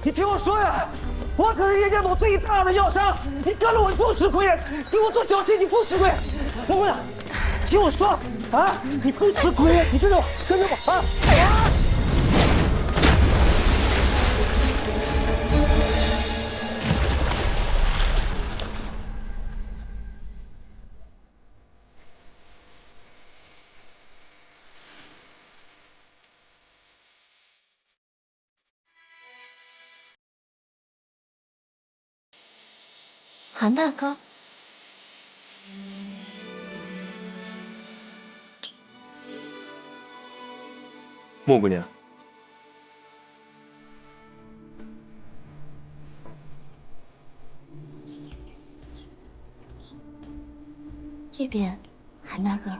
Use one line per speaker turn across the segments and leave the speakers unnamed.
你听我说呀，我可是叶家堡最大的药商，你跟了我不吃亏，给我做小妾你不吃亏。老姑娘，听我说啊，你不吃亏，你跟着我，跟着我啊！
韩大哥，
莫姑娘，
这边，韩大哥。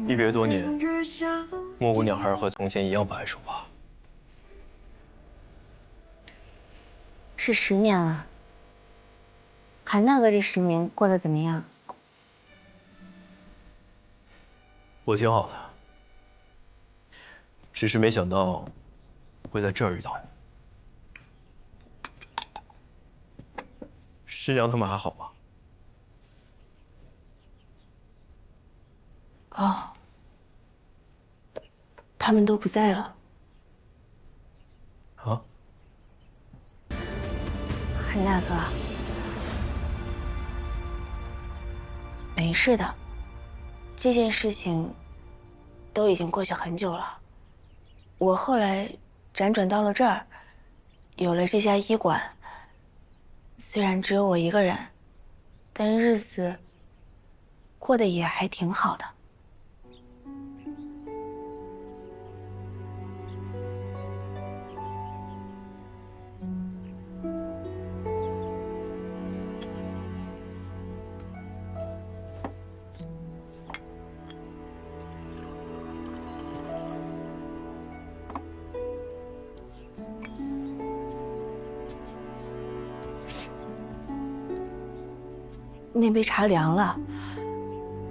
一别多年，莫姑娘还是和从前一样白首吧。
是10年了，韩大哥这10年过得怎么样？
我挺好的，只是没想到会在这儿遇到你。师娘他们还好吧？
哦，他们都不在了。
啊？
韩大哥，没事的，这件事情都已经过去很久了。我后来辗转到了这儿，有了这家医馆。虽然只有我一个人，但日子过得也还挺好的。那杯茶凉了，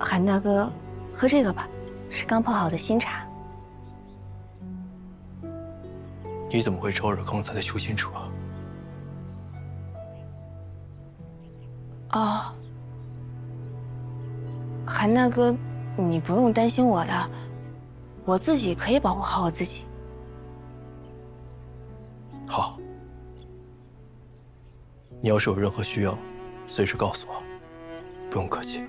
韩大哥，喝这个吧，是刚泡好的新茶。
你怎么会招惹刚才的邱先生啊？
哦，韩大哥，你不用担心我的，我自己可以保护好我自己。
好，你要是有任何需要，随时告诉我，不用客气。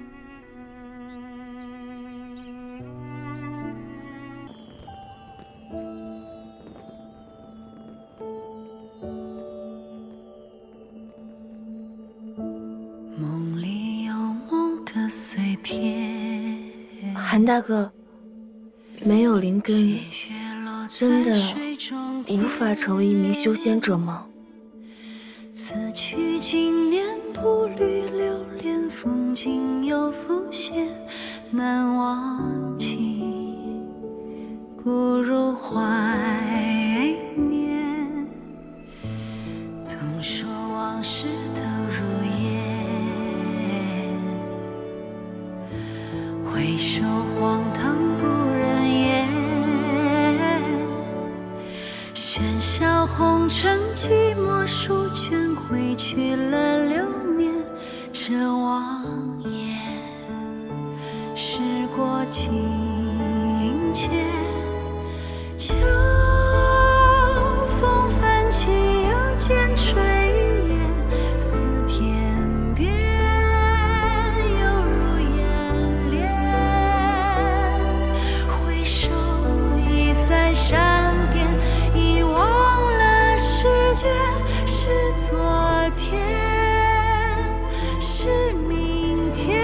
梦里有梦的碎片，
韩大哥，没有灵根，真的无法成为一名修仙者吗？
此去经年，步履流连，风景又浮现，难忘记，不如怀念。总说往事都如烟，回首荒唐不忍言。喧嚣红尘，寂寞书卷，挥去了流年。着望眼，时过境迁，秋风泛起又见炊烟，似天边犹如眼帘，回首已在山巅，遗忘了时间是昨天，是明天。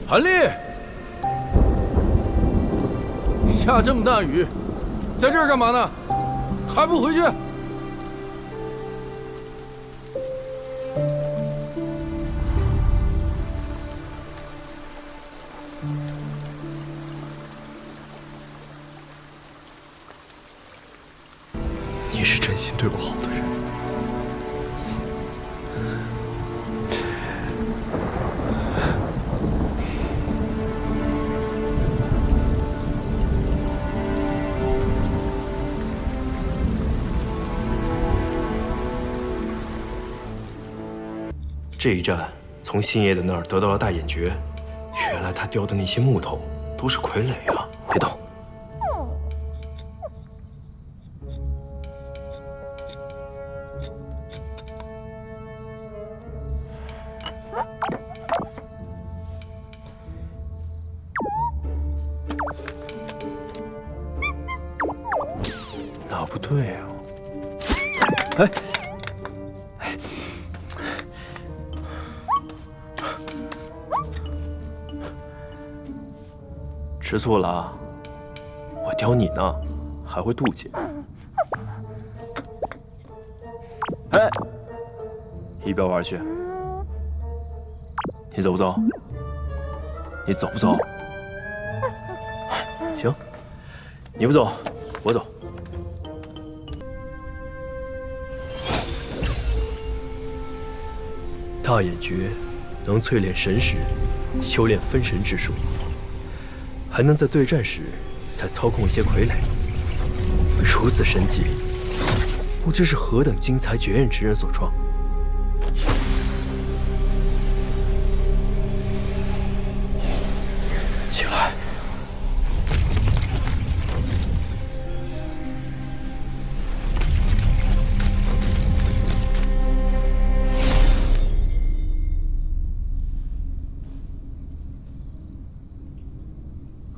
韩丽，下这么大雨，在这儿干嘛呢？还不回去？
你是真心对我好的人。这一战从星爷的那儿得到了大眼诀，原来他雕的那些木头都是傀儡啊！别动。哪不对啊？哎。吃醋了啊！我雕你呢，还会妒忌。哎，一边玩去！你走不走？你走不走？行，你不走，我走。大眼诀能淬炼神识，修炼分神之术。还能在对战时再操控一些傀儡，如此神奇，不知是何等惊才绝艳之人所创。起来！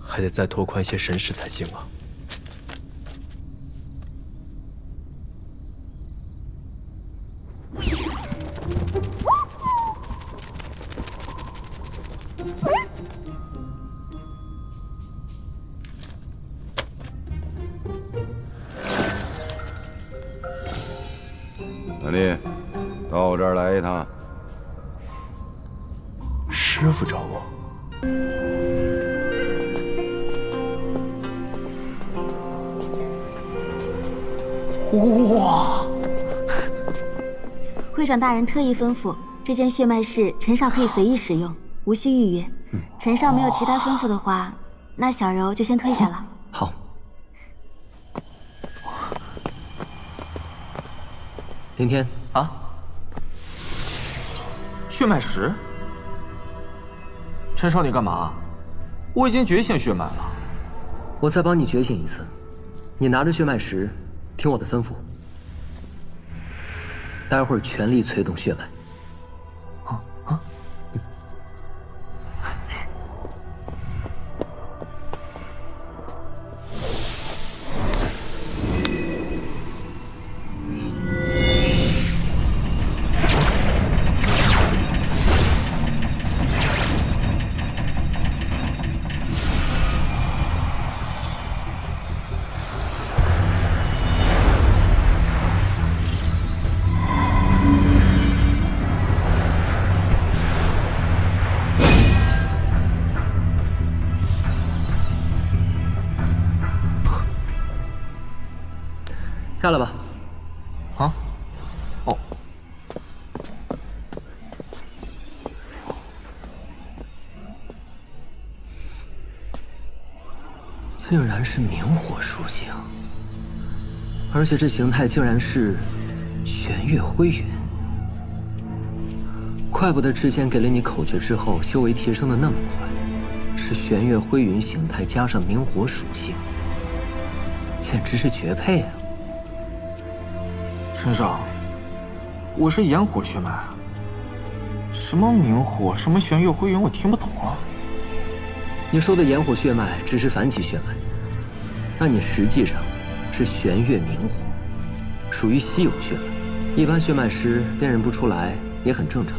还得再拓宽一些神识才行啊！
韩丽，到我这儿来一趟。
师傅找我。
哇！
会长大人特意吩咐，这间血脉室陈少可以随意使用，无需预约。陈少没有其他吩咐的话，那小柔就先退下了。
好。林天
啊，血脉石？陈少，你干嘛？我已经觉醒血脉了。
我再帮你觉醒一次，你拿着血脉石。听我的吩咐，待会儿全力催动血脉。下来吧。
啊？哦。
竟然是明火属性，而且这形态竟然是玄月灰云。怪不得之前给了你口诀之后，修为提升的那么快，是玄月灰云形态加上明火属性，简直是绝配啊！
陈少，我是炎火血脉，什么明火，什么玄月灰云，我听不懂啊。
你说的炎火血脉只是凡级血脉，但你实际上是玄月明火，属于稀有血脉，一般血脉师辨认不出来也很正常。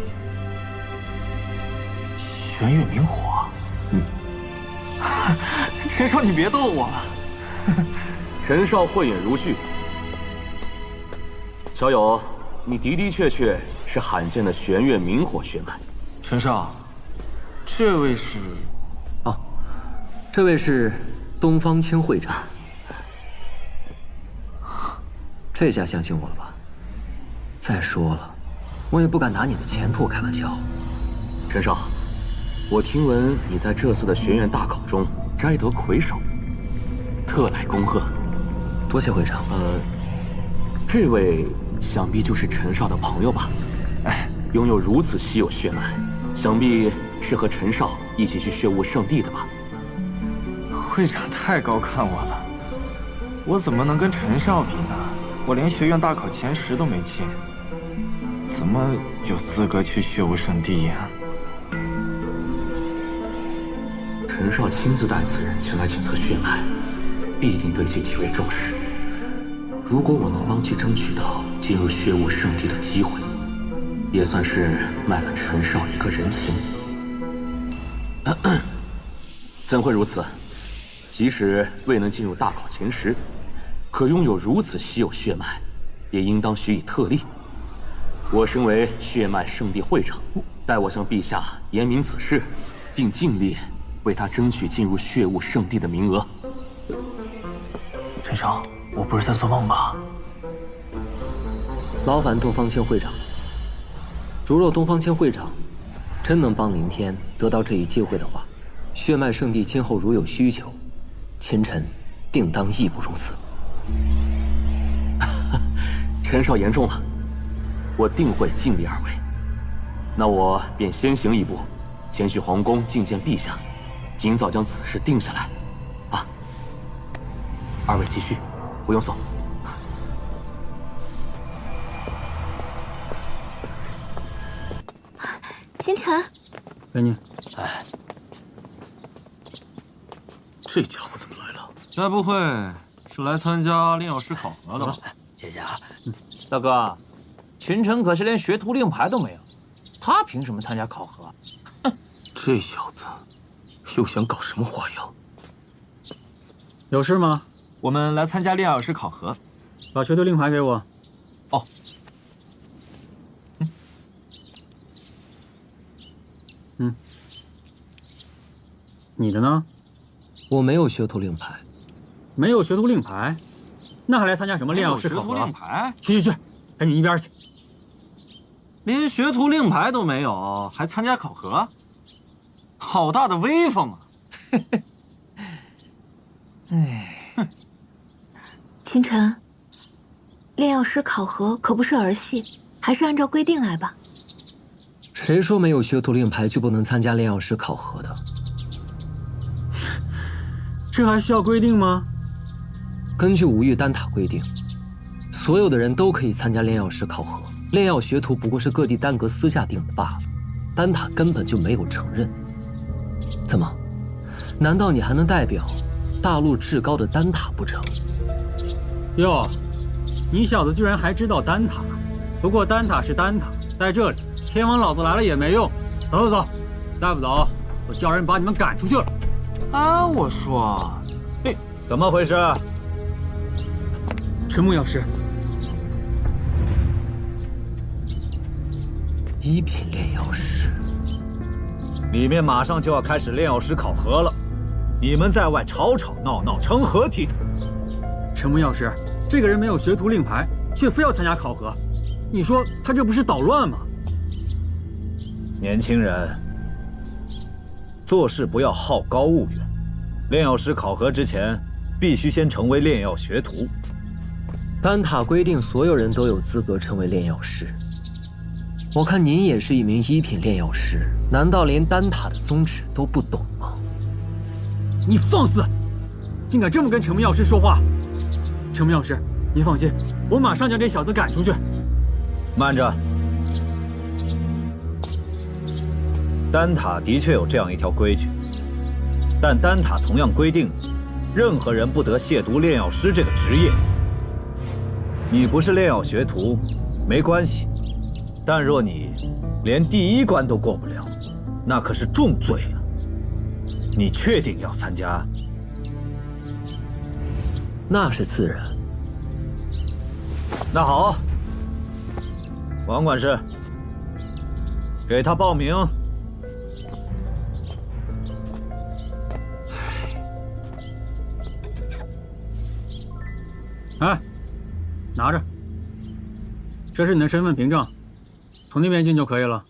玄月明火，陈少，你别逗我了。
陈少慧眼如炬，小友，你的的确确是罕见的玄月明火血脉。
陈少，这位是？
哦，这位是东方青会长。这下相信我了吧？再说了，我也不敢拿你的前途开玩笑。
陈少，我听闻你在这次的学院大考中摘得魁首，特来恭贺。
多谢会长。
这位想必就是陈少的朋友吧？哎，拥有如此稀有血脉，想必是和陈少一起去血雾圣地的吧？
会长太高看我了，我怎么能跟陈少比呢？我连学院大考前10都没进，怎么有资格去血雾圣地呀？
陈少亲自带此人前来检测血脉，必定对其极为重视。如果我能帮其争取到进入血雾圣地的机会，也算是卖了陈少一个人情。怎会如此？即使未能进入大考前10，可拥有如此稀有血脉，也应当许以特例。我身为血脉圣地会长，待我向陛下言明此事，并尽力为他争取进入血雾圣地的名额。
陈少，我不是在做梦吧？
劳烦东方青会长。如若东方青会长真能帮林天得到这一机会的话，血脉圣地今后如有需求，秦晨定当义不容辞。
陈少言重了，我定会尽力而为。那我便先行一步，前去皇宫觐见陛下，尽早将此事定下来。啊，二位继续，不用送。
秦晨，
美女，
哎，这家伙怎么来了？
该不会是来参加炼药师考核的吧？
谢谢啊。
大哥，秦晨可是连学徒令牌都没有，他凭什么参加考核？
这小子又想搞什么花样？
有事吗？
我们来参加炼药师考核。
把学徒令牌给我。
哦。
你的呢？
我没有学徒令牌。
没有学徒令牌，那还来参加什么炼药师考核？
学徒令牌？
去，赶紧一边去！
连学徒令牌都没有，还参加考核？好大的威风啊！
哎，
秦晨，炼药师考核可不是儿戏，还是按照规定来吧。
谁说没有学徒令牌就不能参加炼药师考核的？
这还需要规定吗？
根据五域丹塔规定，所有的人都可以参加炼药师考核。炼药学徒不过是各地丹阁私下定的罢了，丹塔根本就没有承认。怎么？难道你还能代表大陆至高的丹塔不成？
哟，你小子居然还知道丹塔？不过丹塔是丹塔，在这里，天王老子来了也没用。走，再不走，我叫人把你们赶出去了。
啊，我说，
怎么回事？
陈木药师，
一品炼药师，
里面马上就要开始炼药师考核了，你们在外吵吵闹闹，成何体统？
陈木药师，
这个人没有学徒令牌，却非要参加考核，你说他这不是捣乱吗？
年轻人，做事不要好高骛远。炼药师考核之前，必须先成为炼药学徒。
丹塔规定，所有人都有资格成为炼药师。我看您也是一名一品炼药师，难道连丹塔的宗旨都不懂吗？
你放肆！竟敢这么跟陈木药师说话！陈木药师，您放心，我马上将这小子赶出去。
慢着，丹塔的确有这样一条规矩，但丹塔同样规定，任何人不得亵渎炼药师这个职业。你不是炼药学徒，没关系。但若你连第1关都过不了，那可是重罪啊！你确定要参加？
那是自然。
那好，王管事，给他报名。
哎，拿着，这是你的身份凭证。从那边进就可以了。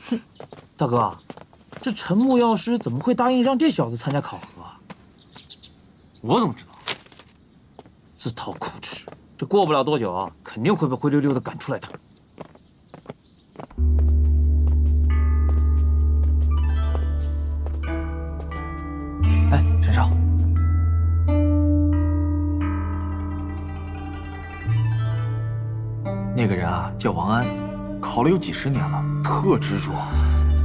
哼，大哥，这陈木药师怎么会答应让这小子参加考核？我怎么知道？自讨苦吃，这过不了多久啊，肯定会被灰溜溜的赶出来的。哎，陈少。
那个人啊，叫王安，考了有几10年了，特执着，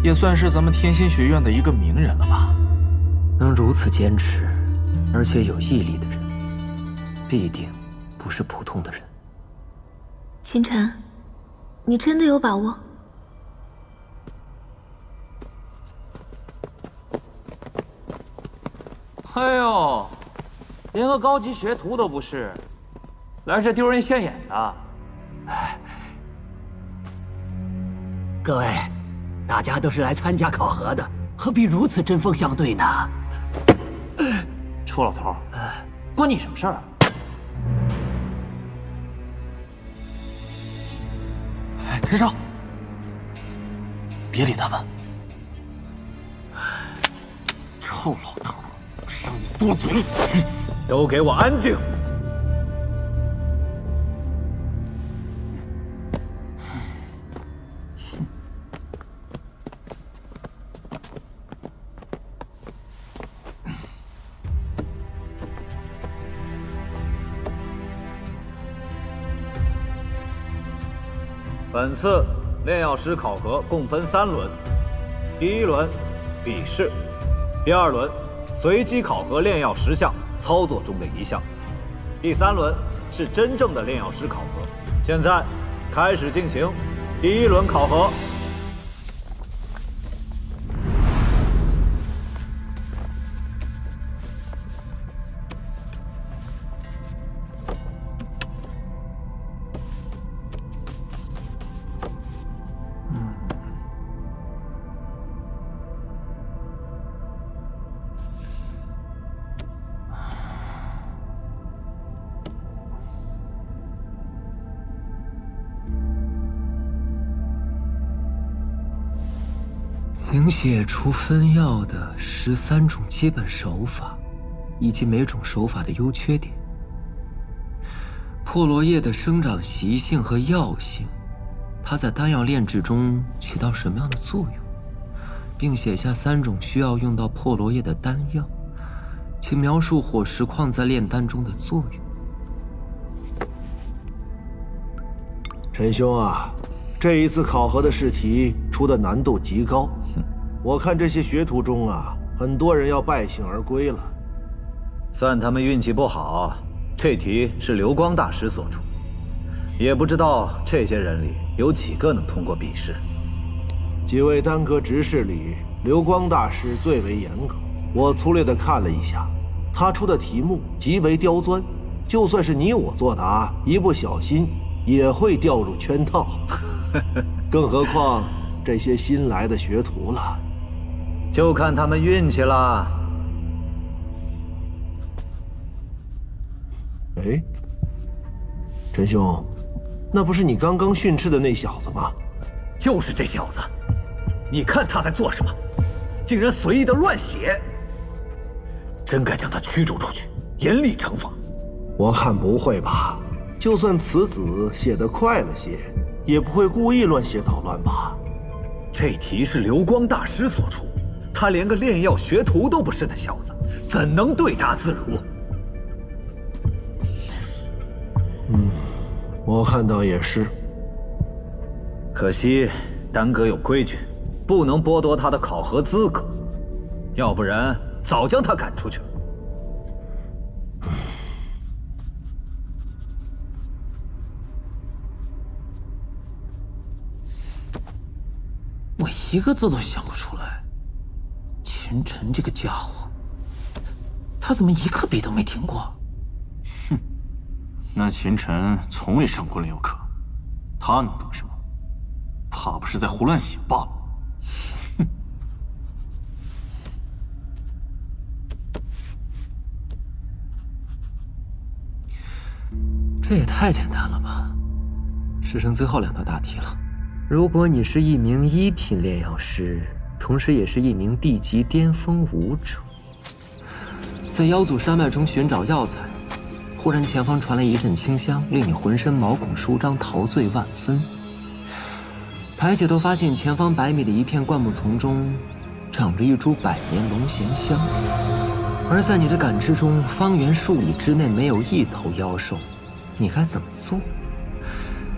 也算是咱们天心学院的一个名人了吧。
能如此坚持，而且有毅力的人，必定不是普通的人。
秦晨，你真的有把握？
哎呦，连个高级学徒都不是，来这丢人现眼的。
各位，大家都是来参加考核的，何必如此针锋相对呢？
臭老头，关你什么事儿啊？
陈少，别理他们。臭老头，让你多嘴！
都给我安静！本次炼药师考核共分3轮，第1轮笔试，第2轮随机考核炼药10项操作中的1项，第3轮是真正的炼药师考核。现在开始进行第1轮考核。
请写出分药的13种基本手法，以及每种手法的优缺点。破罗叶的生长习性和药性，它在丹药炼制中起到什么样的作用，并写下3种需要用到破罗叶的丹药，请描述火石矿在炼丹中的作用。
陈兄啊，这一次考核的试题出的难度极高，我看这些学徒中啊，很多人要败兴而归了。
算他们运气不好，这题是流光大师所出，也不知道这些人里有几个能通过笔试。
几位丹阁执事里，流光大师最为严格。我粗略地看了一下，他出的题目极为刁钻，就算是你我作答，一不小心也会掉入圈套。更何况这些新来的学徒了，
就看他们运气了。
哎，陈兄，那不是你刚刚训斥的那小子吗？
就是这小子，你看他在做什么？竟然随意的乱写，真该将他驱逐出去，严厉惩罚。
我看不会吧？就算此子写得快了些，也不会故意乱写捣乱吧？
这题是流光大师所出，他连个炼药学徒都不是的小子，怎能对答自如？
我看倒也是。
可惜丹阁有规矩，不能剥夺他的考核资格，要不然早将他赶出去了。
我一个字都想不出来。秦晨这个家伙，他怎么一个笔都没听过？
哼，那秦晨从未上过炼药课，他能懂什么？怕不是在胡乱写罢了。哼！
这也太简单了吧！只剩最后2道大题了。如果你是一名1品炼药师，同时也是一名地级巅峰武者，在妖祖山脉中寻找药材，忽然前方传来一阵清香，令你浑身毛孔舒张，陶醉万分。排解都发现前方100米的一片灌木丛中，长着一株100年龙涎香，而在你的感知中，方圆数里之内没有一头妖兽，你该怎么做？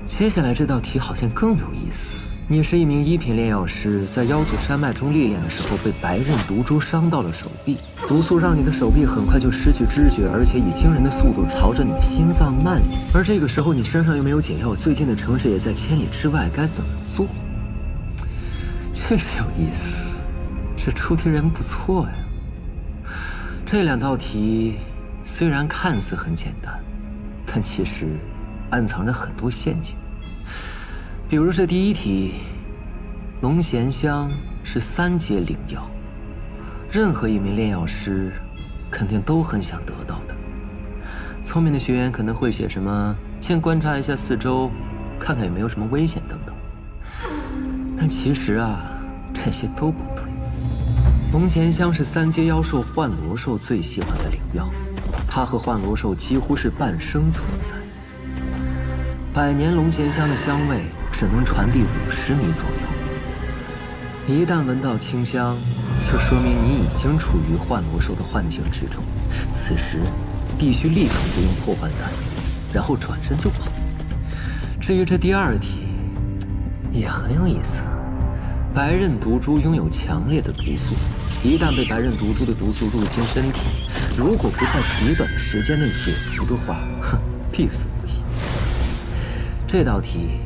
接下来这道题好像更有意思。你是一名1品炼药师，在妖祖山脉中历练的时候，被白刃毒株伤到了手臂，毒素让你的手臂很快就失去知觉，而且以惊人的速度朝着你的心脏蔓延。而这个时候你身上又没有解药，最近的城市也在千里之外，该怎么做？确实有意思，这出题人不错呀。这2道题虽然看似很简单，但其实暗藏着很多陷阱。比如这第1题，龙涎香是3阶灵药，任何一名炼药师肯定都很想得到的。聪明的学员可能会写什么先观察一下四周，看看有没有什么危险等等。但其实啊，这些都不对。龙涎香是3阶妖兽幻罗兽最喜欢的灵药，它和幻罗兽几乎是半生存在。100年龙涎香的香味只能传递50米左右，一旦闻到清香，就说明你已经处于幻罗兽的幻境之中。此时必须立刻服用破幻丹，然后转身就跑。至于这第2题，也很有意思。白刃毒株拥有强烈的毒素，一旦被白刃毒株的毒素入侵身体，如果不在极短的时间内解除的话，必死无疑。这道题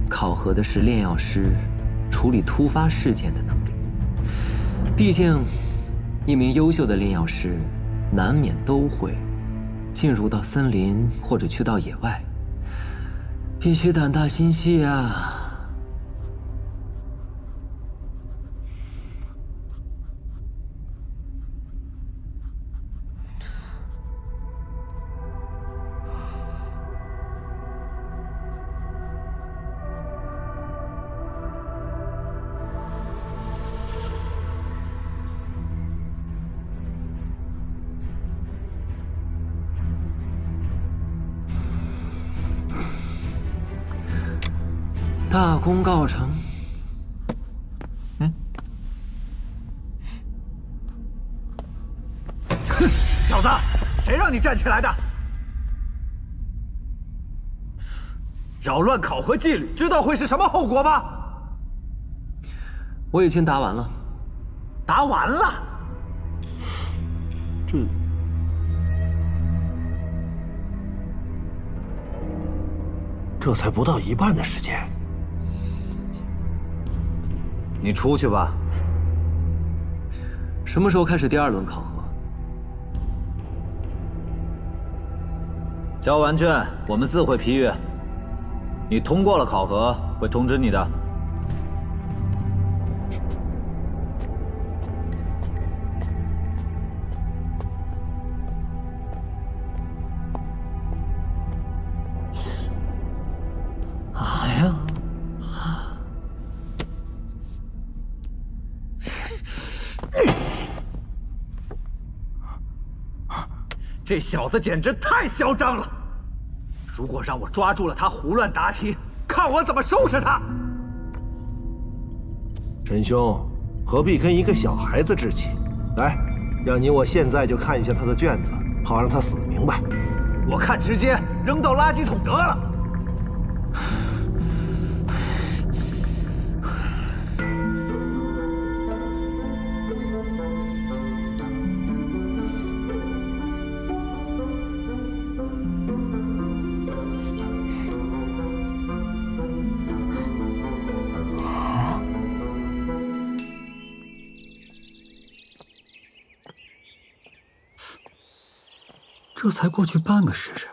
考核的是炼药师处理突发事件的能力。毕竟，一名优秀的炼药师难免都会进入到森林或者去到野外，必须胆大心细啊。大功告成。
哼，小子，谁让你站起来的？扰乱考核纪律，知道会是什么后果吗？
我已经答完了。
答完了？
这才不到一半的时间。
你出去吧。
什么时候开始第2轮考核？
交完卷，我们自会批阅。你通过了考核，会通知你的。这小子简直太嚣张了！如果让我抓住了他胡乱答题，看我怎么收拾他！
陈兄，何必跟一个小孩子置气？来，让你我现在就看一下他的卷子，好让他死得明白。
我看直接扔到垃圾桶得了。
这才过去半个时辰，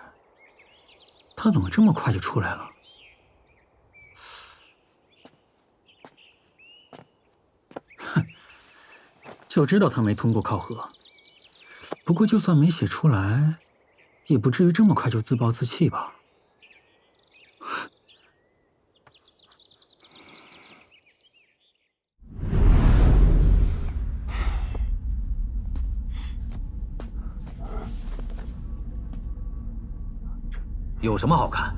他怎么这么快就出来了？哼，就知道他没通过考核。不过就算没写出来，也不至于这么快就自暴自弃吧？
有什么好看？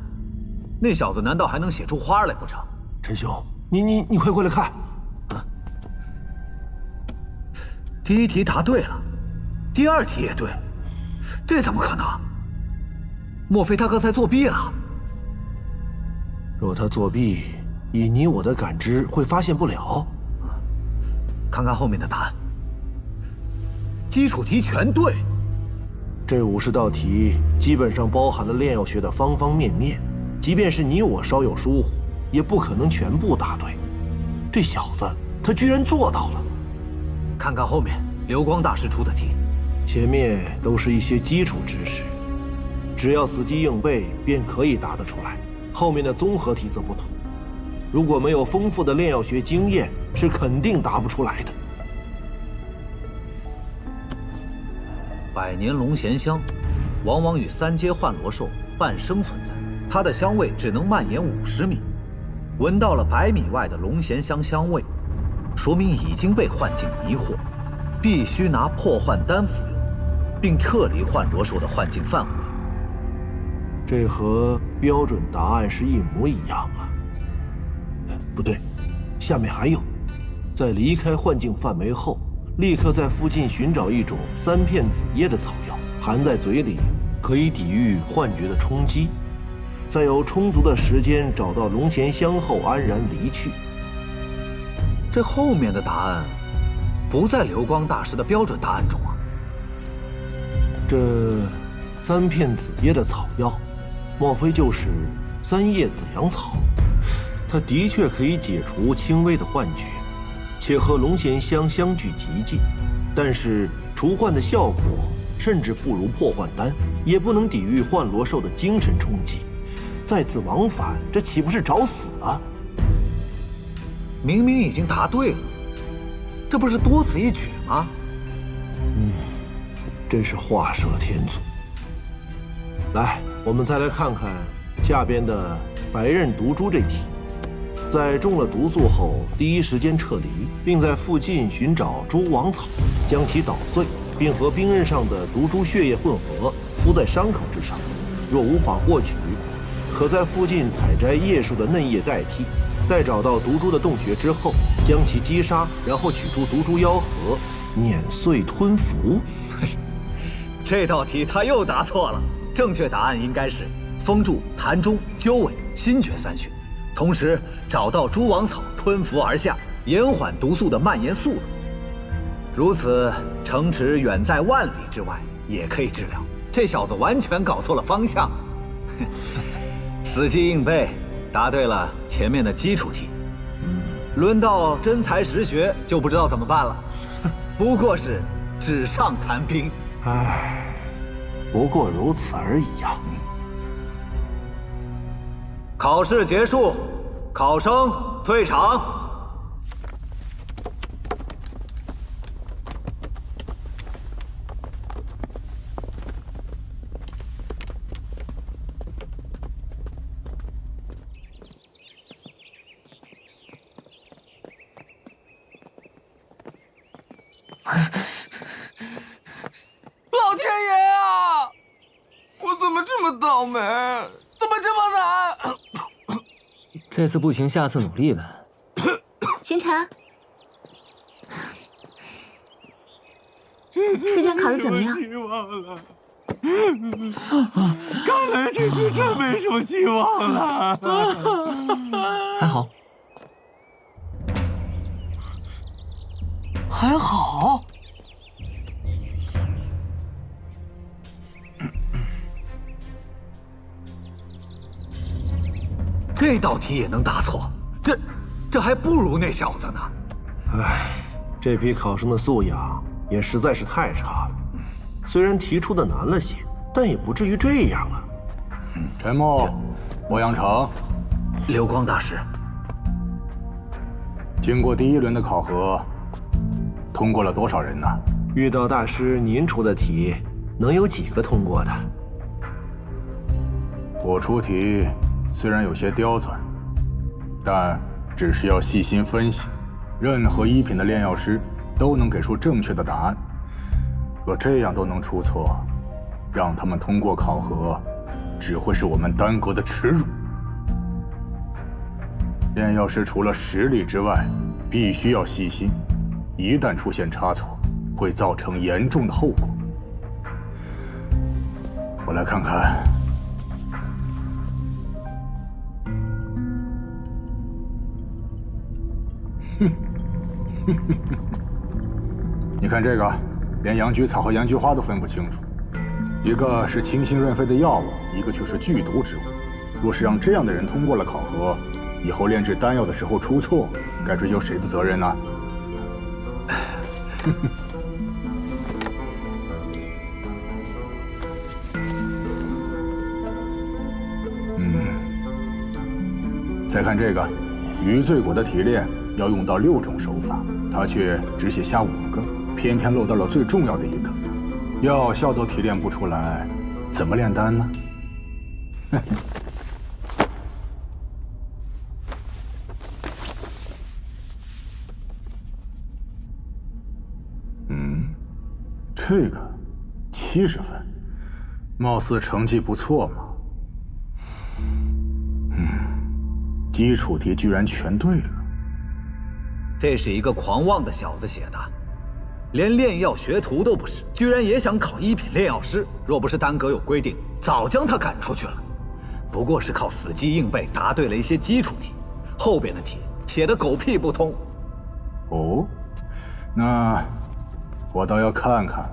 那小子难道还能写出花来不成？
陈兄，你快过来看！
啊！第一题答对了，第二题也对，这怎么可能？莫非他刚才作弊了？
若他作弊，以你我的感知，会发现不了。
看看后面的答案，基础题全对。
这50道题基本上包含了炼药学的方方面面，即便是你我稍有疏忽，也不可能全部答对。这小子他居然做到了。
看看后面流光大师出的题，
前面都是一些基础知识，只要死记硬背便可以答得出来。后面的综合题则不同，如果没有丰富的炼药学经验，是肯定答不出来的。
百年龙涎香，往往与3阶幻罗兽伴生存在，它的香味只能蔓延50米。闻到了100米外的龙涎香香味，说明已经被幻境迷惑，必须拿破幻丹服用，并撤离幻罗兽的幻境范围。
这和标准答案是一模一样啊！不对，下面还有，在离开幻境范围后，立刻在附近寻找一种3片紫叶的草药，含在嘴里，可以抵御幻觉的冲击。在有充足的时间找到龙涎香后，安然离去。
这后面的答案不在流光大师的标准答案中啊。
这3片紫叶的草药，莫非就是3叶紫阳草？它的确可以解除轻微的幻觉，且和龙涎香相距极近，但是除幻的效果甚至不如破幻丹，也不能抵御幻罗兽的精神冲击。再次往返，这岂不是找死啊？
明明已经答对了，这不是多此一举吗？
真是画蛇添足。来，我们再来看看下边的白刃毒株这题。在中了毒素后，第一时间撤离，并在附近寻找蛛网草，将其捣碎，并和冰刃上的毒株血液混合，敷在伤口之上。若无法获取，可在附近采摘叶树的嫩叶代替。待找到毒株的洞穴之后，将其击杀，然后取出毒株妖核，碾碎吞服。
这道题他又答错了，正确答案应该是封住痰中、鸠尾、心厥3穴，同时找到蛛网草吞服而下，延缓毒素的蔓延速度。如此，城池远在万里之外也可以治疗。这小子完全搞错了方向。死记硬背，答对了前面的基础题。轮到真才实学就不知道怎么办了。不过是纸上谈兵。
唉，不过如此而已呀。
考试结束，考生退场。
老天爷啊！
倒霉，怎么这么难？
这次不行，下次努力呗。
秦晨，试卷考得怎么样？
看来这次真没什么希望了。
还好，
还好。
这道题也能答错，这还不如那小子呢。
唉，这批考生的素养也实在是太差了。虽然提出的难了些，但也不至于这样啊。
陈默，欧阳成，
流光大师，
经过第1轮的考核，通过了多少人呢？
遇到大师您出的题，能有几个通过的？
我出题虽然有些刁钻，但只需要细心分析，任何1品的炼药师都能给出正确的答案。若这样都能出错，让他们通过考核，只会是我们丹阁的耻辱。炼药师除了实力之外，必须要细心，一旦出现差错，会造成严重的后果。我来看看。你看这个，连洋菊草和洋菊花都分不清楚，一个是清心润肺的药物，一个却是剧毒之物。若是让这样的人通过了考核，以后炼制丹药的时候出错，该追究谁的责任呢？再看这个，余罪果的提炼要用到6种手法，他却只写下5个，偏偏漏到了最重要的一个，药效都提炼不出来，怎么炼丹呢？这个70分，貌似成绩不错嘛。基础题居然全对了。
这是一个狂妄的小子写的，连炼药学徒都不是，居然也想考1品炼药师。若不是丹阁有规定，早将他赶出去了。不过是靠死记硬背答对了一些基础题，后边的题写的狗屁不通。
哦，那我倒要看看。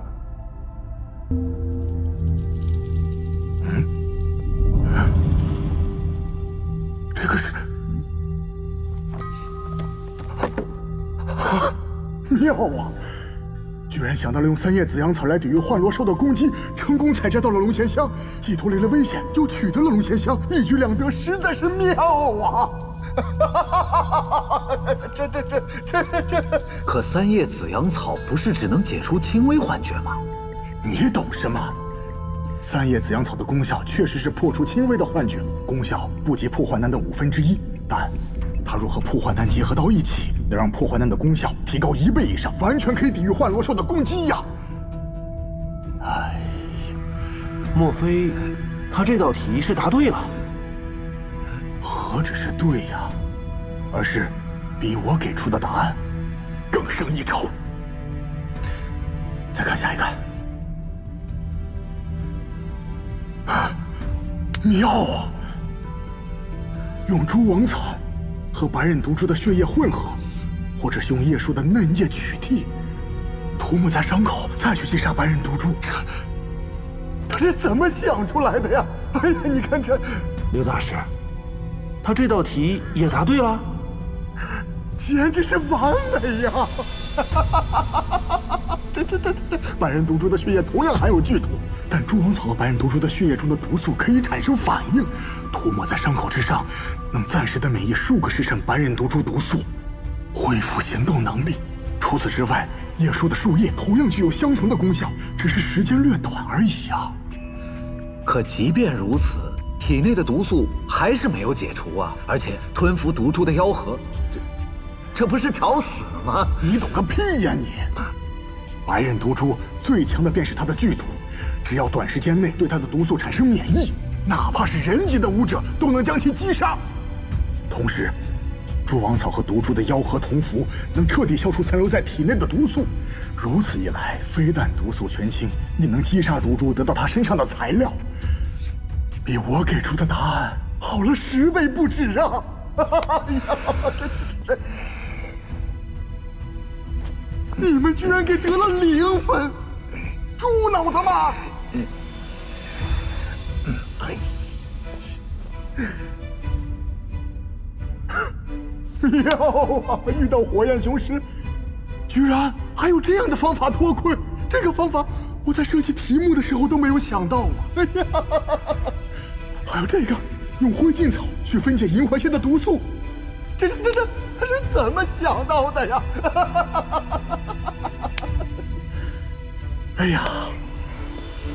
这个是
妙啊！居然想到了用3叶紫阳草来抵御幻罗兽的攻击，成功采摘到了龙涎香，既脱离了危险，又取得了龙涎香，一举两得，实在是妙啊！这，
可3叶紫阳草不是只能解除轻微幻觉吗？
你懂什么？3叶紫阳草的功效确实是破除轻微的幻觉，功效不及破幻丹的1/5，但它若和破幻丹结合到一起，能让破幻丹的功效提高1倍以上，完全可以抵御幻罗兽的攻击呀！
哎，莫非他这道题是答对了？
何止是对呀，而是比我给出的答案更胜一筹。再看下一个。妙啊！用蛛网草和白刃毒株的血液混合，或者是用叶树的嫩叶取替，涂抹在伤口，再去击杀白刃毒株。他是怎么想出来的呀？哎呀，你看这，
刘大师，他这道题也答对了，
简直是完美呀！这，白刃毒株的血液同样含有剧毒，但蛛网草和白刃毒株的血液中的毒素可以产生反应，涂抹在伤口之上，能暂时的免疫数个时辰白刃毒株毒素，恢复行动能力。除此之外，叶树的树叶同样具有相同的功效，只是时间略短而已呀。
可即便如此，体内的毒素还是没有解除啊！而且吞服毒株的妖核，这不是找死吗？
你懂个屁呀你！白刃毒株最强的便是它的剧毒，只要短时间内对它的毒素产生免疫，哪怕是人级的武者都能将其击杀。同时，蛛王草和毒株的妖核同符能彻底消除残留在体内的毒素。如此一来，非但毒素全清，也能击杀毒株，得到它身上的材料，比我给出的答案好了10倍不止啊！哎呀，这，你们居然给得了0分，猪脑子吗？妙啊！遇到火焰雄狮，居然还有这样的方法脱困。这个方法我在设计题目的时候都没有想到啊！哎呀，还有这个，用灰烬草去分解银环线的毒素，这是怎么想到的呀？哎呀，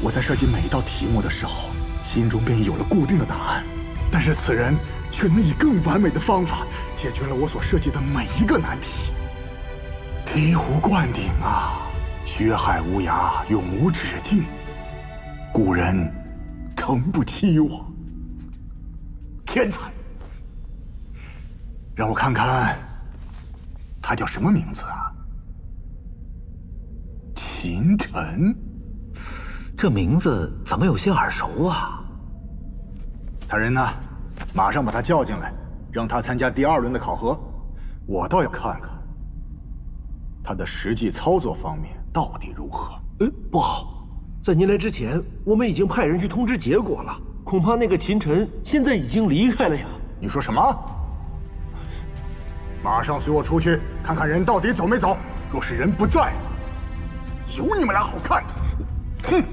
我在设计每一道题目的时候，心中便有了固定的答案，但是此人却能以更完美的方法解决了我所设计的每一个难题。醍醐灌顶啊，血海无涯，永无止境。古人诚不欺我，天才！让我看看，他叫什么名字啊？秦晨，
这名字怎么有些耳熟啊？
他人呢？马上把他叫进来，让他参加第2轮的考核。我倒要看看他的实际操作方面到底如何。
不好，在您来之前，我们已经派人去通知结果了，恐怕那个秦晨现在已经离开了呀。
你说什么？马上随我出去看看人到底走没走。若是人不在，有你们俩好看的！哼！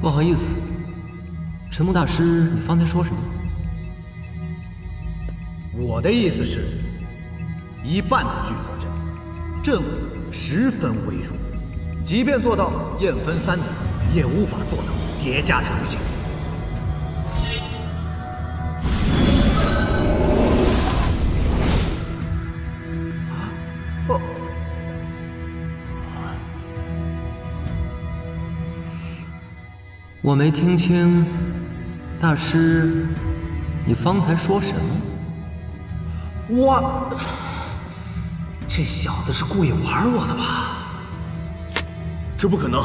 不好意思，陈木大师，你方才说什么？
我的意思是，1半的聚合阵，阵务10分微弱，即便做到焰分3点，也无法做到叠加成型。
我没听清，大师，你方才说什么？
这小子是故意玩我的吧？
这不可能，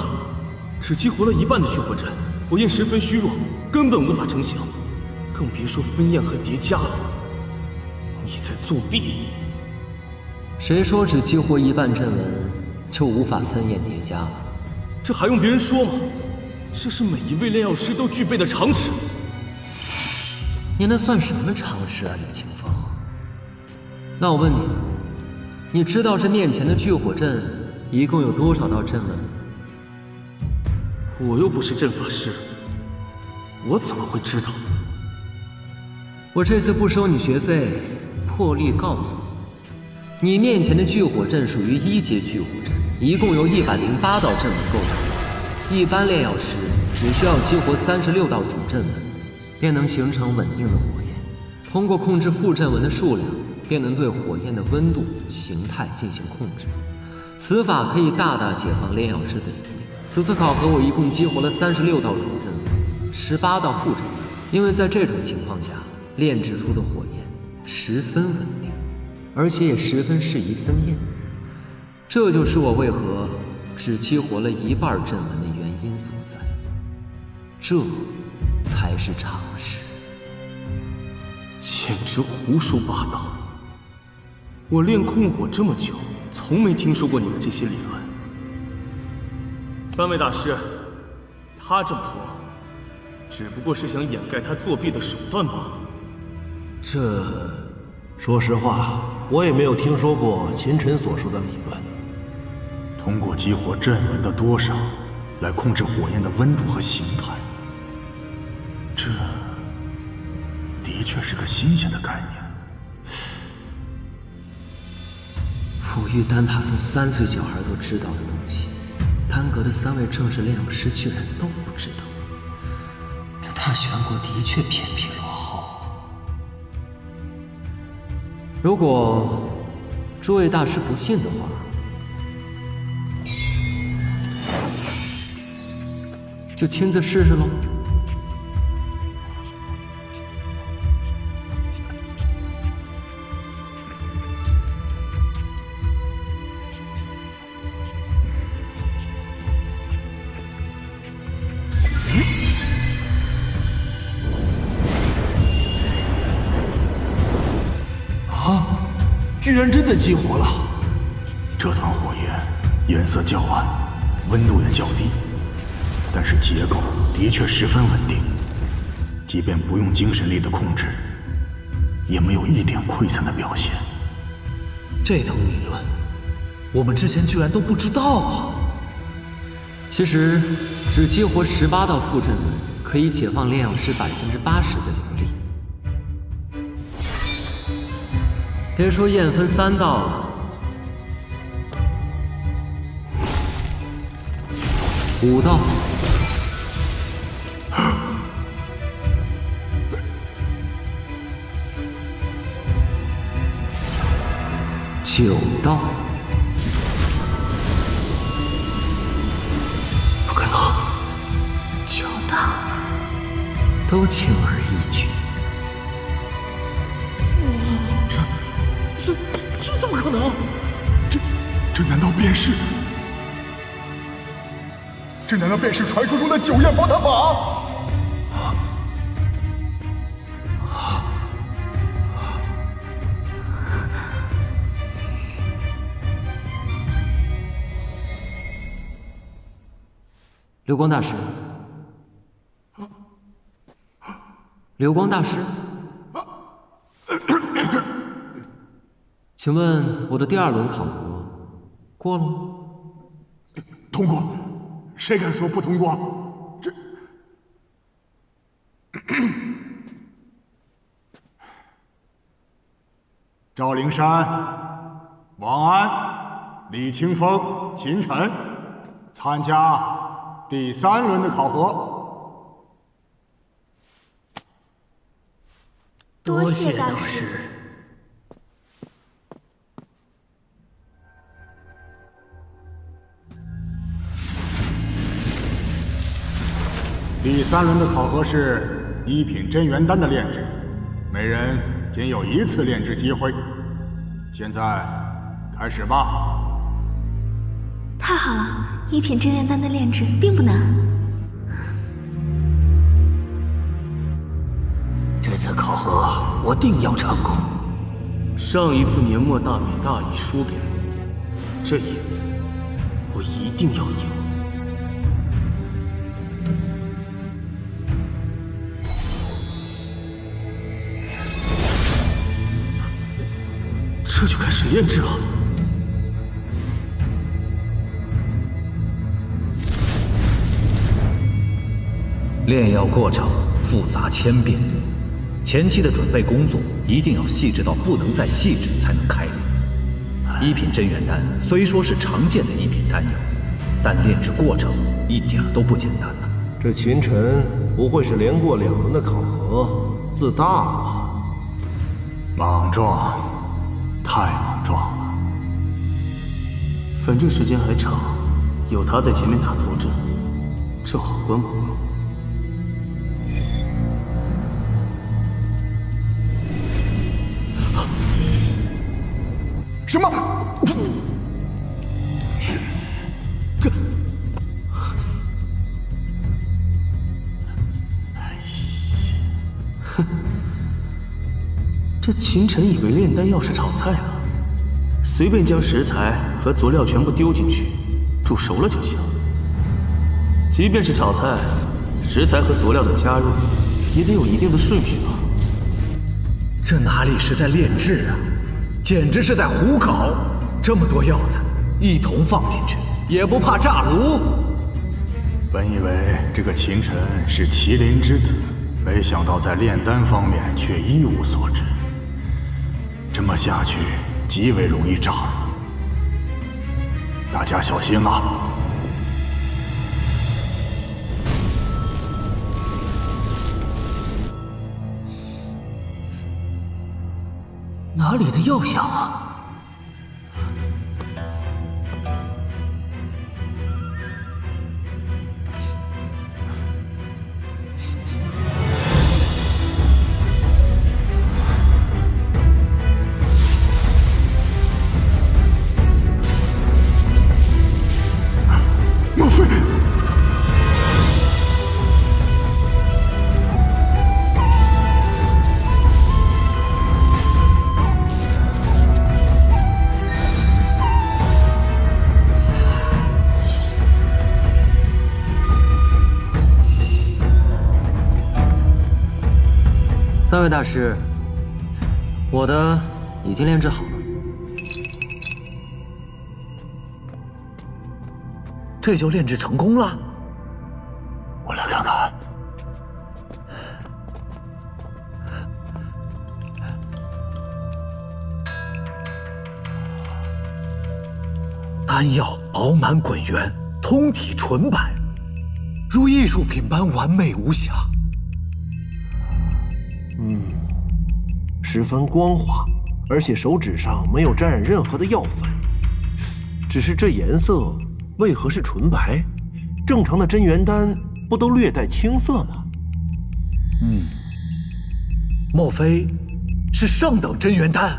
只激活了1半的聚火阵，火焰10分虚弱，根本无法成型，更别说分焰和叠加了。你在作弊！
谁说只激活1半阵纹就无法分焰叠加了？
这还用别人说吗？这是每一位炼药师都具备的常识。
你那算什么常识啊，李清风？那我问你，你知道这面前的聚火阵一共有多少道阵纹？
我又不是阵法师，我怎么会知道？
我这次不收你学费，破例告诉你，你面前的聚火阵属于1阶聚火阵，一共由108道阵纹构成。一般炼药师只需要激活36道主阵纹，便能形成稳定的火焰。通过控制副阵纹的数量，便能对火焰的温度、形态进行控制。此法可以大大解放炼药师的灵力。此次考核我一共激活了36道主阵纹，18道副阵纹。因为在这种情况下，炼制出的火焰10分稳定，而且也十分适宜分焰。这就是我为何只激活了1半阵纹的原因所在，这才是常识。
简直胡说八道！我练控火这么久，从没听说过你们这些理论。3位大师，他这么说，只不过是想掩盖他作弊的手段罢了。
说实话，我也没有听说过秦晨所说的理论。
通过激活阵纹的多少来控制火焰的温度和形态，这的确是个新鲜的概念。
抚育丹塔中3岁小孩都知道的东西，丹阁的3位正式炼药师居然都不知道。这大玄国的确偏僻落后。如果诸位大师不信的话，就亲自试试喽。
居然真的激活了！
这团火焰颜色较暗，温度也较低，但是结构的确十分稳定，即便不用精神力的控制，也没有一点溃散的表现。
这等理论，我们之前居然都不知道啊！
其实，只激活18道副阵纹，可以解放炼药师80%的灵力。别说验分3道了，5道、9道，
不可能
！9道
都轻而易举。
这怎么可能？
这难道便是？这难道便是传说中的9焰宝塔法？
流光大师，流光大师，请问我的第2轮考核过了吗？
通过，谁敢说不通过？这
赵灵山、王安、李清风、秦晨参加第3轮的考核。
多谢大师。
第3轮的考核是1品真元丹的炼制，每人仅有1次炼制机会。现在开始吧。
太好了，1品真元丹的炼制并不难。
这次考核我定要成功。
上一次年末大比大意输给了你，这一次我一定要赢。这就开始炼制了。
炼药过程复杂千变，前期的准备工作一定要细致到不能再细致才能开炼。1品真元丹虽说是常见的1品丹药，但炼制过程一点都不简单呐。
这秦晨不会是连过2轮的考核，自大了吧？
莽撞，太莽撞了。
反正时间还长，有他在前面打头阵，正好观摩观摩。
什么？
这……哼！这秦晨以为炼丹药是炒菜了，随便将食材和佐料全部丢进去，煮熟了就行。即便是炒菜，食材和佐料的加入也得有一定的顺序吧？
这哪里是在炼制啊，简直是在胡搞！这么多药材一同放进去，也不怕炸炉。
本以为这个秦晨是麒麟之子，没想到在炼丹方面却一无所知。这么下去，极为容易炸炉。大家小心了。
哪里的药响啊？
莫非？
三位大师，我的已经炼制好了。
这就炼制成功了？
我来看看。
丹药饱满滚圆，通体纯白，如艺术品般完美无瑕。
十分光滑，而且手指上没有沾染任何的药粉。只是这颜色为何是纯白？正常的真元丹不都略带青色吗？
莫非是上等真元丹？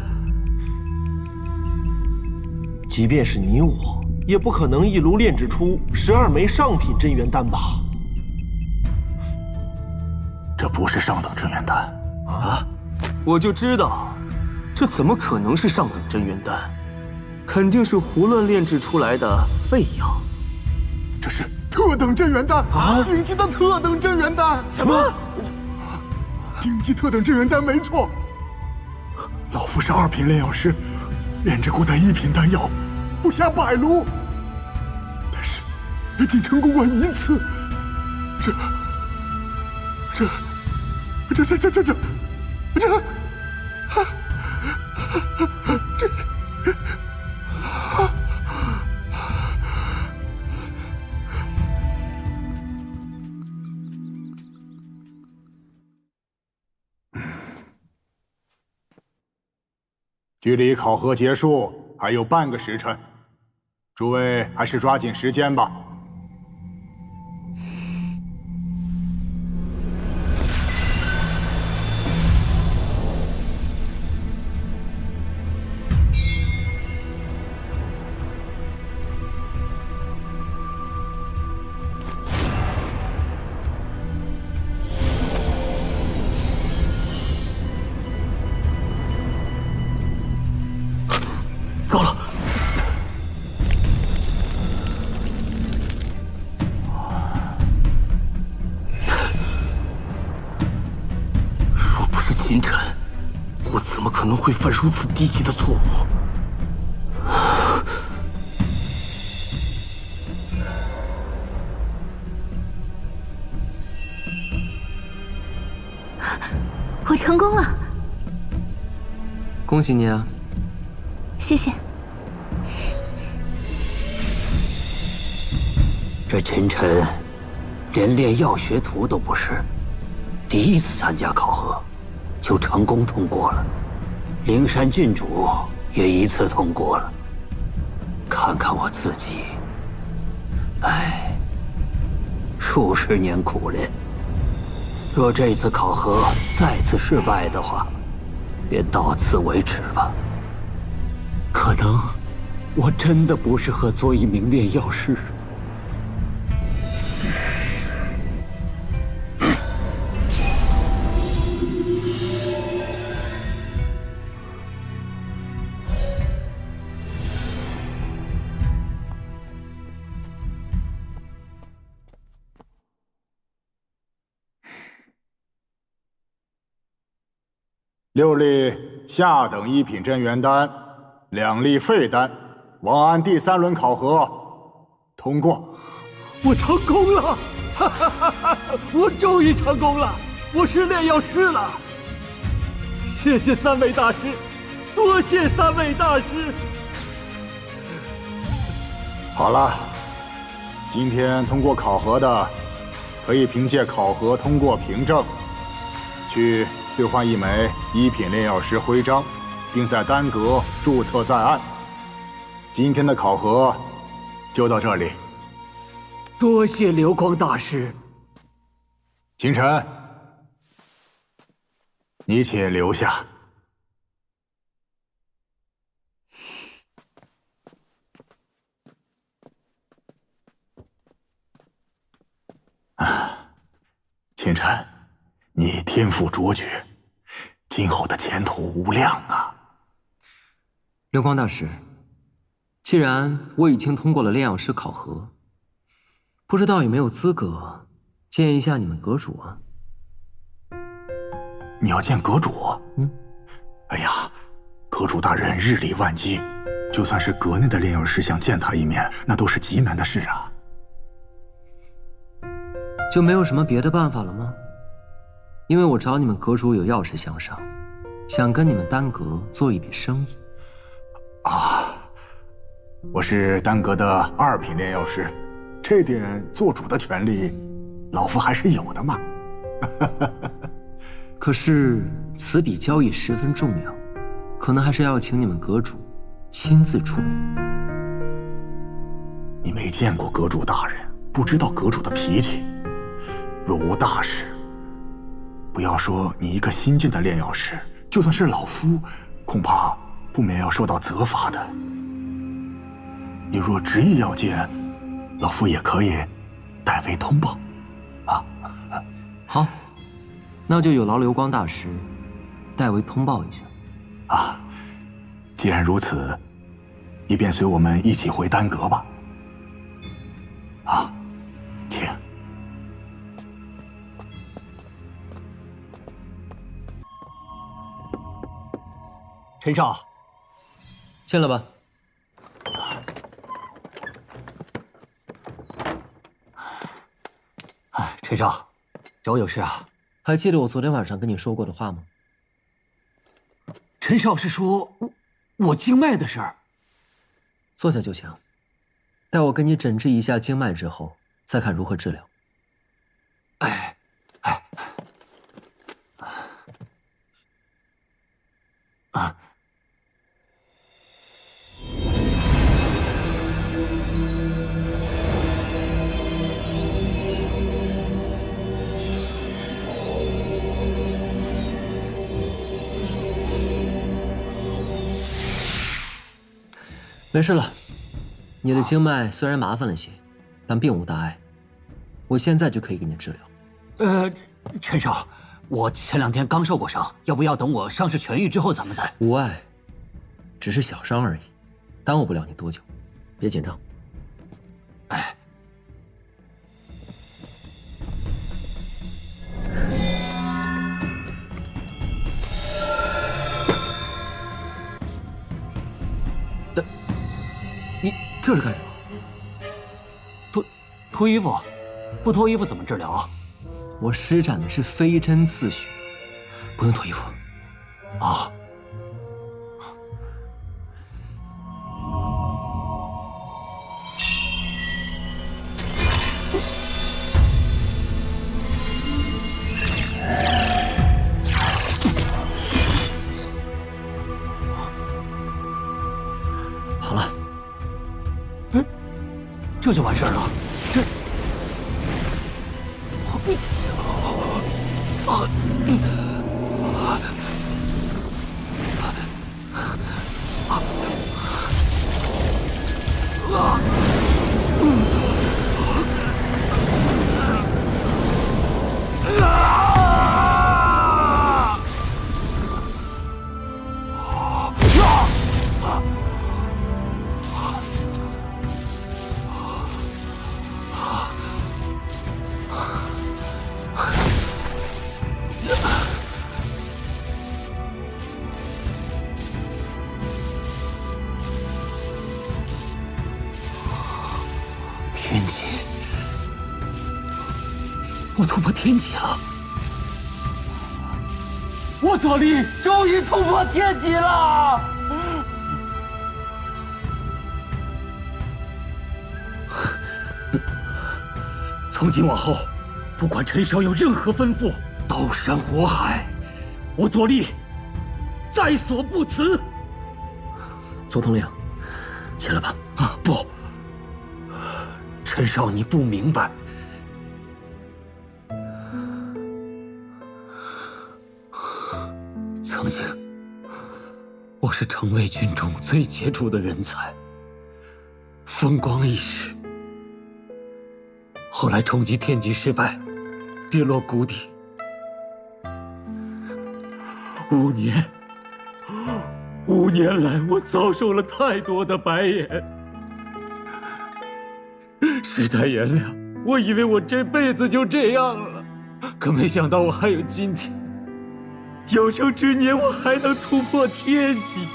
即便是你我，也不可能一炉炼制出12枚上品真元丹吧？
这不是上等真元丹
啊！我就知道，这怎么可能是上等真元丹？肯定是胡乱炼制出来的废药。
这是特等真元丹啊！顶级的特等真元丹！
什么？
顶级特等真元丹没错。老夫是2品炼药师，炼制过的1品丹药不下100炉，但是也仅成功过1次。
距离考核结束还有半个时辰，诸位还是抓紧时间吧。
够了！
若不是秦晨，我怎么可能会犯如此低级的错误？
我成功了！
恭喜你啊！
谢谢。
这秦晨连炼药学徒都不是，第1次参加考核就成功通过了。灵山郡主也1次通过了。看看我自己，哎，数十年苦练，若这次考核再次失败的话，便到此为止吧。可能我真的不适合做一名炼药师。
6粒下等1品真元丹，2粒废丹，王安第3轮考核通过。
我成功了！哈哈哈哈！我终于成功了！我是炼药师了！谢谢3位大师，多谢3位大师！
好了，今天通过考核的，可以凭借考核通过凭证，去兑换1枚1品炼药师徽章，并在丹阁注册在案。今天的考核就到这里。
多谢流光大师。
秦晨，你且留下。秦晨，你天赋卓绝，今后的前途无量啊！
流光大师，既然我已经通过了炼药师考核，不知道有没有资格见一下你们阁主啊？
你要见阁主？哎呀，阁主大人日理万机，就算是阁内的炼药师想见他一面，那都是极难的事啊。
就没有什么别的办法了吗？因为我找你们阁主有要事相商，想跟你们丹阁做一笔生意。
我是丹阁的2品炼药师，这点做主的权利，老夫还是有的嘛。
可是此笔交易十分重要，可能还是要请你们阁主亲自出面。
你没见过阁主大人，不知道阁主的脾气。若无大事，不要说你一个新进的炼药师，就算是老夫，恐怕不免要受到责罚的。你若执意要见，老夫也可以代为通报。
好，那就有劳流光大师代为通报一下。
既然如此，你便随我们一起回丹阁吧。请。
陈少，
进来吧。
陈少，找我有事啊？
还记得我昨天晚上跟你说过的话吗？
陈少是说我经脉的事儿。
坐下就行，待我给你诊治一下经脉之后，再看如何治疗。没事了，你的经脉虽然麻烦了些，但并无大碍，我现在就可以给你治疗。
陈少，我前2天刚受过伤，要不要等我伤势痊愈之后咱们再？
无碍，只是小伤而已，耽误不了你多久，别紧张。
你这是干什么？脱衣服？不脱衣服怎么治疗啊？
我施展的是飞针刺血，不用脱衣服。好了。
这就完事儿了？天机，我突破天机了！我左力终于突破天机了！从今往后，不管陈少有任何吩咐，刀山火海，我左力在所不辞。
左统领，起来吧。
啊，不，陈少，你不明白。曾经，我是城卫军中最杰出的人才，风光一时。后来冲击天际失败，跌落谷底。5年来，我遭受了太多的白眼。世态炎凉，我以为我这辈子就这样了，可没想到我还有今天。有生之年，我还能突破天际。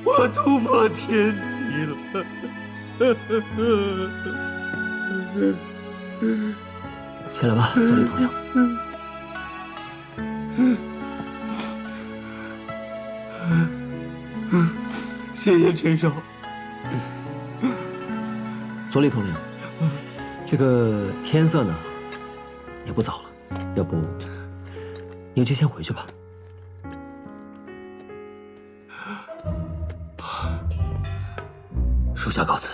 我突破天际了。
起来吧，左立统领。
谢谢陈少。
左立统领，这个天色呢也不早了，要不你就先回去吧。
属下告辞，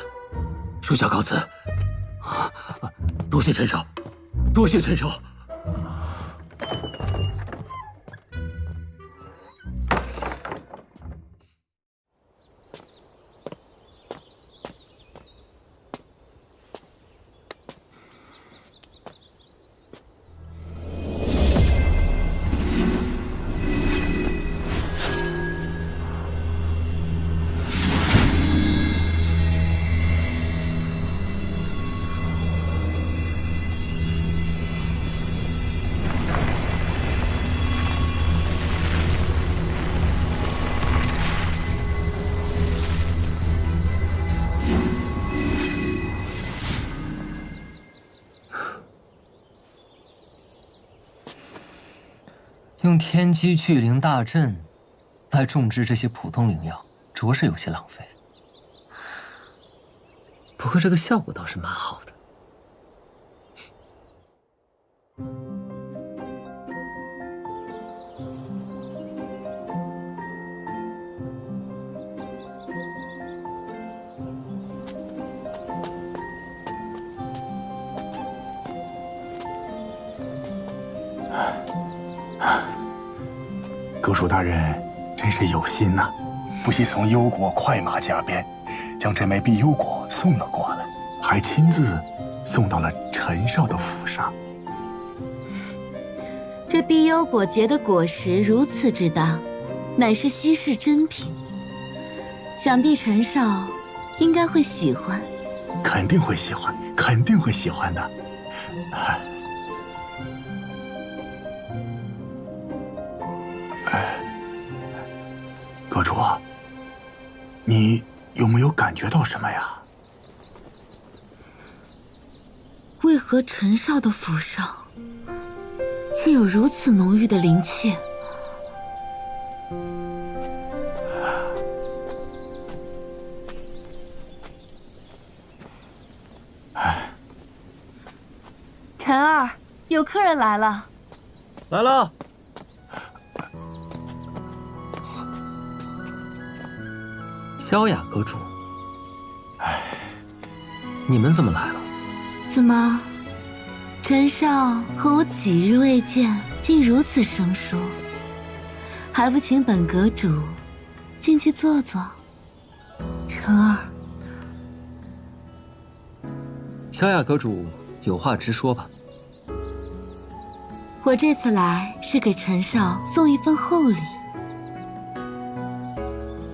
属下告辞。多谢陈少，多谢陈少。
用天机聚灵大阵来种植这些普通灵药，着实有些浪费。不过这个效果倒是蛮好的。
阁主大人真是有心呐，不惜从幽国快马加鞭，将这枚碧幽果送了过来，还亲自送到了陈少的府上。
这碧幽果结的果实如此之大，乃是稀世珍品，想必陈少应该会喜欢。
肯定会喜欢，肯定会喜欢的。阁主，你有没有感觉到什么呀？
为何陈少的府上竟有如此浓郁的灵气？陈儿，有客人来了。
来了。
萧雅阁主，你们怎么来了？
怎么，陈少和我几日未见，竟如此生疏，还不请本阁主进去坐坐？陈儿，
萧雅阁主有话直说吧。
我这次来是给陈少送一份厚礼。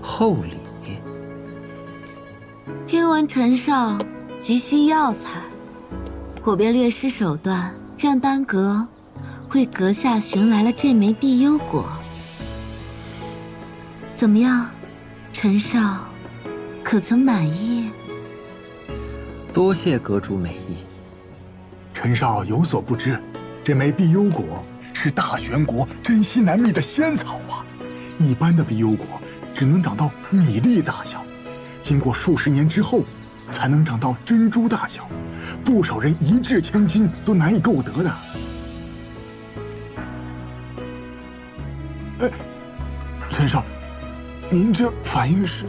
厚礼？
听闻陈少急需药材，我便略施手段，让丹阁为阁下寻来了这枚碧幽果。怎么样，陈少可曾满意？
多谢阁主美意。
陈少有所不知，这枚碧幽果是大玄国珍稀难觅的仙草啊！一般的碧幽果只能长到米粒大小，经过数十年之后，才能长到珍珠大小，不少人一掷千金都难以购得的。陈少，您这反应是？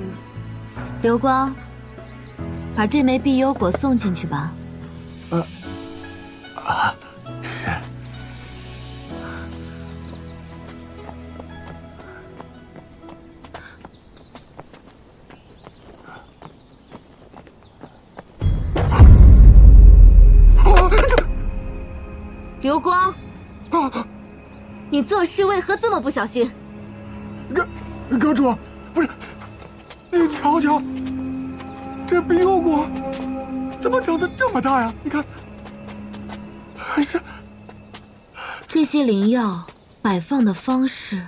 流光，把这枚碧幽果送进去吧。
是。
流光，你做事为何这么不小心？
阁主，不是，你瞧瞧，这碧幽果怎么长得这么大呀？你看，是
这些灵药摆放的方式，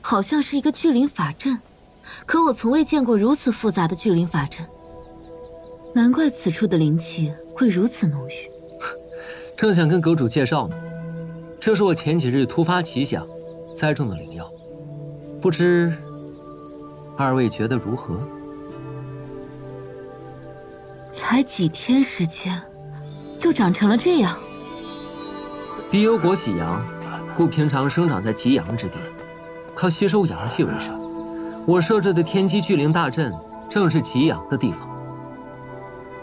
好像是一个聚灵法阵，可我从未见过如此复杂的聚灵法阵，难怪此处的灵气会如此浓郁。
正想跟阁主介绍呢，这是我前几日突发奇想栽种的灵药，不知二位觉得如何？
才几天时间，就长成了这样。
碧幽果喜阳，故平常生长在极阳之地，靠吸收阳气为生。我设置的天机聚灵大阵正是极阳的地方，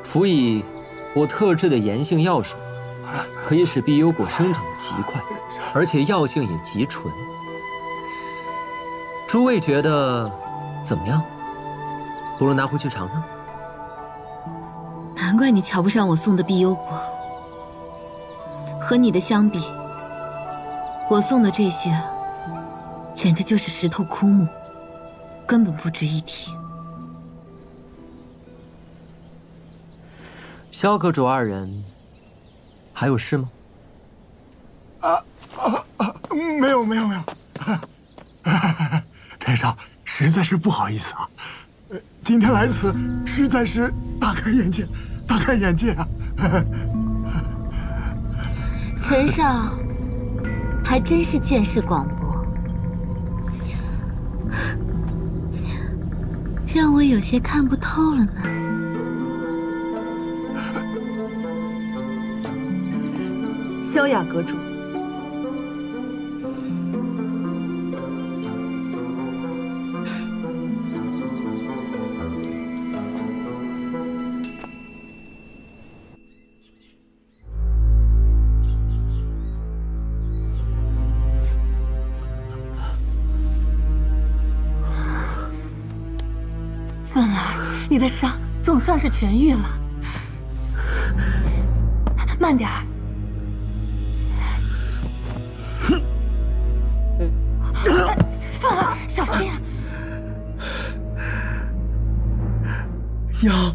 辅以我特制的炎性药水，可以使碧幽果生长得极快，而且药性也极纯。诸位觉得怎么样？不如拿回去尝尝。
难怪你瞧不上我送的碧幽果，和你的相比，我送的这些简直就是石头枯木，根本不值一提。
萧阁主二人还有事吗？
没有。陈少，实在是不好意思啊，今天来此实在是大开眼界啊！
陈少，还真是见识广博，让我有些看不透了呢。
萧雅阁主，
芬儿，你的伤总算是痊愈了。慢点儿。凤儿，小心！
娘，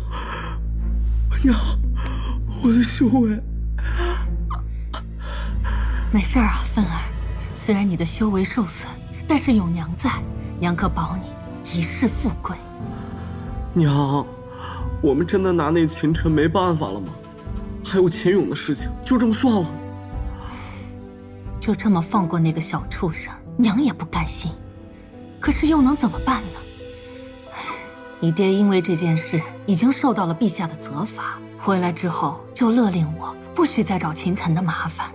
我的修为。
没事啊，芬儿。虽然你的修为受损，但是有娘在，娘可保你一世富贵。
娘，我们真的拿那秦晨没办法了吗？还有秦勇的事情，就这么算了？
就这么放过那个小畜生，娘也不甘心。可是又能怎么办呢？你爹因为这件事已经受到了陛下的责罚，回来之后就勒令我不许再找秦晨的麻烦。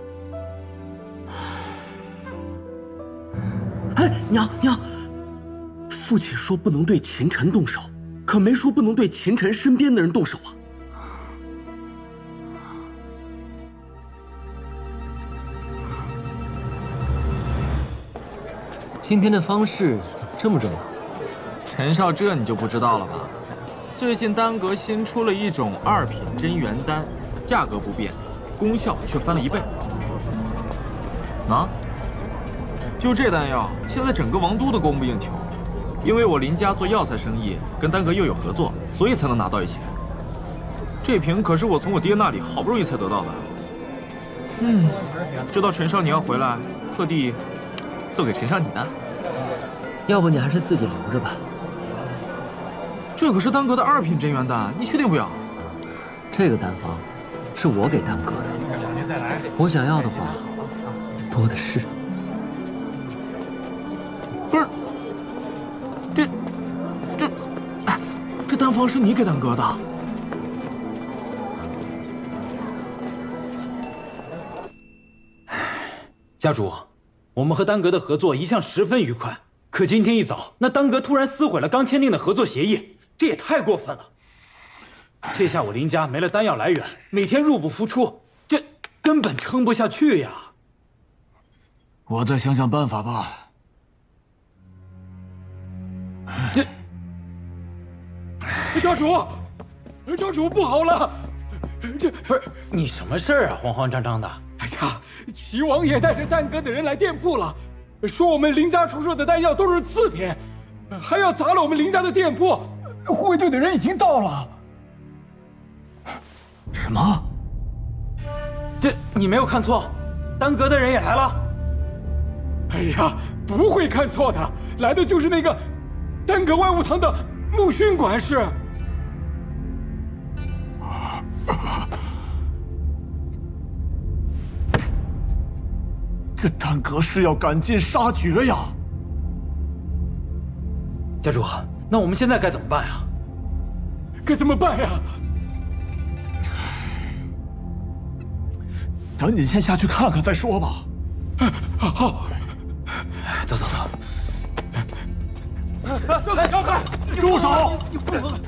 哎，娘，父亲说不能对秦晨动手，可没说不能对秦晨身边的人动手啊。
今天的方式怎么这么热闹？
陈少，这你就不知道了吧？最近丹阁新出了一种2品真元丹，价格不变，功效却翻了1倍。啊？就这丹药，现在整个王都都供不应求。因为我林家做药材生意，跟丹阁又有合作，所以才能拿到一些。这瓶可是我从我爹那里好不容易才得到的。知道陈少你要回来，特地送给陈少你的。
要不你还是自己留着吧。
这可是丹阁的2品真元丹，你确定不要？
这个丹方是我给丹阁的，我想要的话多的是。
不是，这丹方是你给丹阁的？
家主，我们和丹阁的合作一向十分愉快，
可今天一早，那丹阁突然撕毁了刚签订的合作协议，这也太过分了。这下我林家没了丹药来源，每天入不敷出，这根本撑不下去呀。
我再想想办法吧。
教主不好了！这不是你什么事儿啊？慌慌张张的。哎呀，齐王爷带着丹阁的人来店铺了，说我们林家出售的丹药都是次品，还要砸了我们林家的店铺。护卫队的人已经到了。
什么？
这你没有看错，丹阁的人也来了。哎呀，不会看错的，来的就是那个丹阁外务堂的木勋管事。
这丹阁是要赶尽杀绝呀！
家主，那我们现在该怎么办呀？该怎么办呀？
等你先下去看看再说吧。
好，走。让开！
住手！
你不能。